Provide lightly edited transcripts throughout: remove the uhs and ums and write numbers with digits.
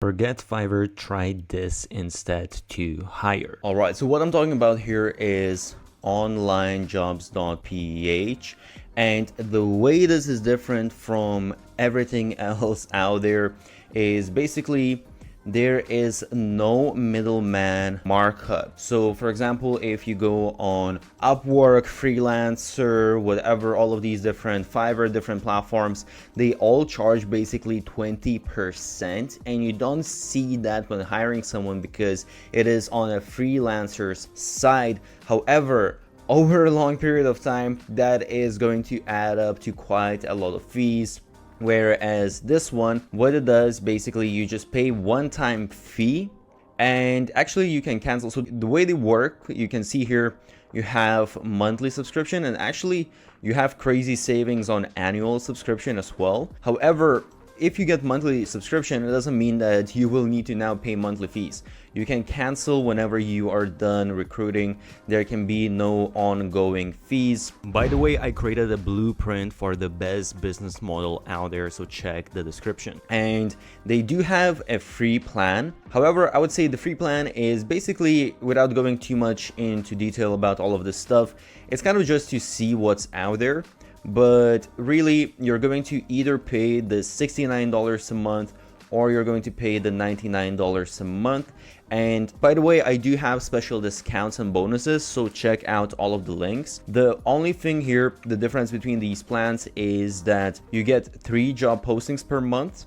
Forget Fiverr, try this instead to hire. All right, so what I'm talking about here is onlinejobs.ph, and the way this is different from everything else out there is basically there is no middleman markup. So for example, if you go on Upwork, freelancer, whatever, all of these different Fiverr, different platforms, they all charge basically 20%, and you don't see that when hiring someone because it is on a freelancer's side. However, over a long period of time, that is going to add up to quite a lot of fees. Whereas this one, what it does, basically you just pay one-time fee, and actually you can cancel. So the way they work, you can see here, you have monthly subscription, and actually you have crazy savings on annual subscription as well. However, if you get monthly subscription, it doesn't mean that you will need to now pay monthly fees. You can cancel whenever you are done recruiting. There can be no ongoing fees. By the way, I created a blueprint for the best business model out there, so check the description. And they do have a free plan. However, I would say the free plan is basically, without going too much into detail about all of this stuff, it's kind of just to see what's out there. But really, you're going to either pay the $69 a month or you're going to pay the $99 a month. And by the way, I do have special discounts and bonuses, so check out all of the links. The only thing here, the difference between these plans is that you get 3 job postings per month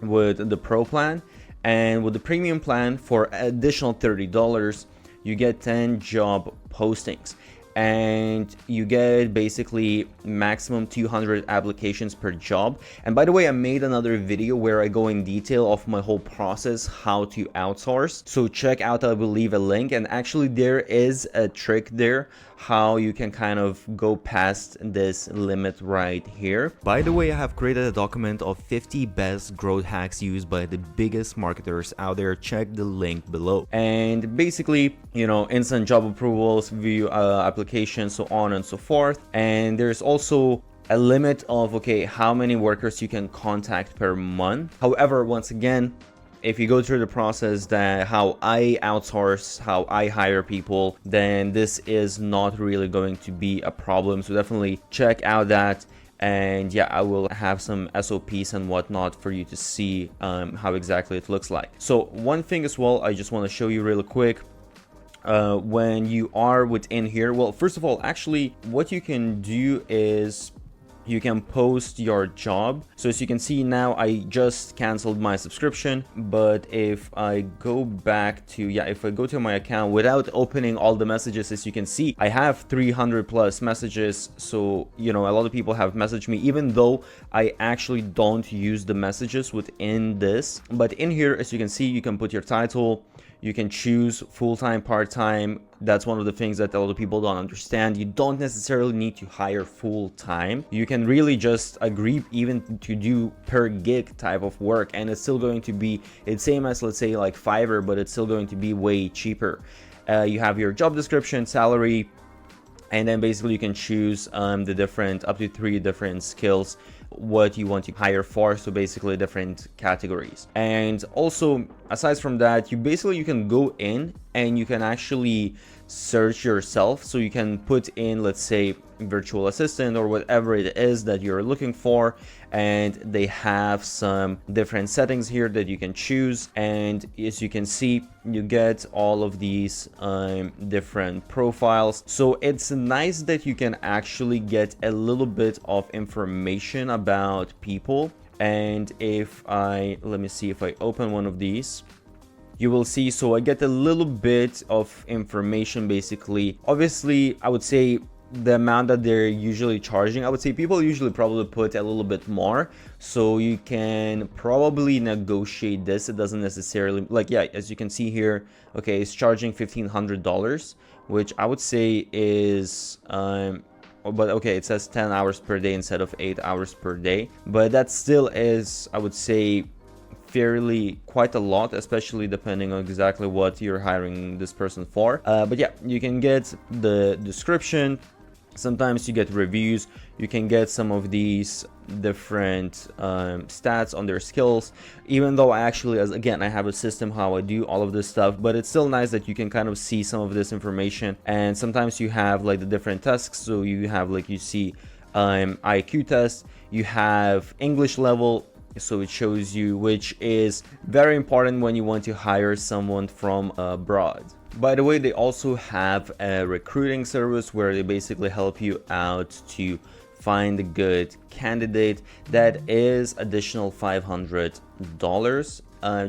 with the pro plan, and with the premium plan for additional $30, you get 10 job postings. And you get basically maximum 200 applications per job. And by the way, I made another video where I go in detail of my whole process, how to outsource. So check out, I will leave a link. And actually there is a trick there, how you can kind of go past this limit right here. By the way, I have created a document of 50 best growth hacks used by the biggest marketers out there. Check the link below. And basically, you know, instant job approvals, view applications, so on and so forth. And there's also a limit of, okay, how many workers you can contact per month. However, once again, if you go through the process that how I outsource, how I hire people, then this is not really going to be a problem. So definitely check out that. And yeah, I will have some SOPs and whatnot for you to see how exactly it looks like. So one thing as well, I just want to show you really quick. When you are within here, well, first of all, actually what you can do is you can post your job. So as you can see now, I just canceled my subscription, but if I go back to, if I go to my account without opening all the messages, as you can see, I have 300 plus messages. So, you know, a lot of people have messaged me, even though I actually don't use the messages within this. But in here, as you can see, you can put your title. You can choose full-time, part-time. That's one of the things that a lot of people don't understand. You don't necessarily need to hire full-time. You can really just agree even to do per gig type of work, and it's still going to be, it's same as, let's say, like Fiverr, but it's still going to be way cheaper. You have your job description, salary, and then basically you can choose the different, up to 3 different skills, what you want to hire for, so basically different categories. And also, aside from that, you can go in and you can actually search yourself. So you can put in, let's say, virtual assistant or whatever it is that you're looking for, and they have some different settings here that you can choose. And as you can see, you get all of these different profiles. So it's nice that you can actually get a little bit of information about people. And if let me see, if I open one of these, you will see, so I get a little bit of information basically. Obviously, I would say the amount that they're usually charging, I would say people usually probably put a little bit more, so you can probably negotiate this. It doesn't necessarily, like, as you can see here, okay, it's charging $1,500, which I would say is but okay, it says 10 hours per day instead of 8 hours per day, but that still is, I would say, fairly quite a lot, especially depending on exactly what you're hiring this person for. But yeah, you can get the description, Sometimes you get reviews, you can get some of these different stats on their skills. Even though I actually, as again, I have a system how I do all of this stuff, but it's still nice that you can kind of see some of this information. And sometimes you have like the different tasks, so you have like, you see IQ test, you have English level, so it shows you, which is very important when you want to hire someone from abroad. By the way, they also have a recruiting service where they basically help you out to find a good candidate. That is additional $500,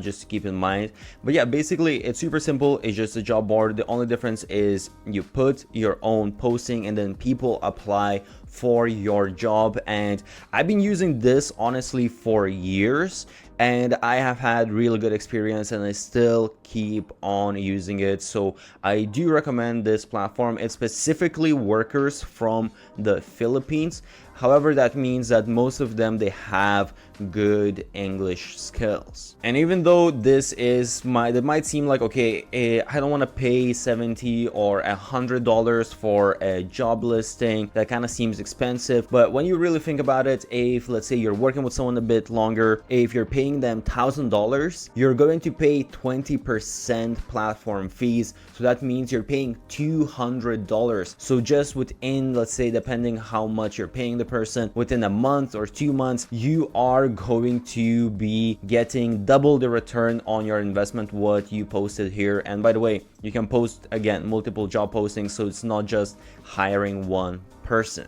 just to keep in mind. But yeah, basically it's super simple. It's just a job board. The only difference is you put your own posting and then people apply for your job. And I've been using this honestly for years, and I have had really good experience, and I still keep on using it. So I do recommend this platform. It's specifically workers from the Philippines. However, that means that most of them, they have good English skills. And even though this is that might seem like, okay, I don't want to pay $70 or $100 for a job listing. That kind of seems expensive. But when you really think about it, if let's say you're working with someone a bit longer, if you're paying them $1,000, you're going to pay 20% platform fees. So that means you're paying $200. So just within, let's say, depending how much you're paying the person, within a month or 2 months, you are going to be getting double the return on your investment what you posted here. And by the way, you can post again multiple job postings, so it's not just hiring one person.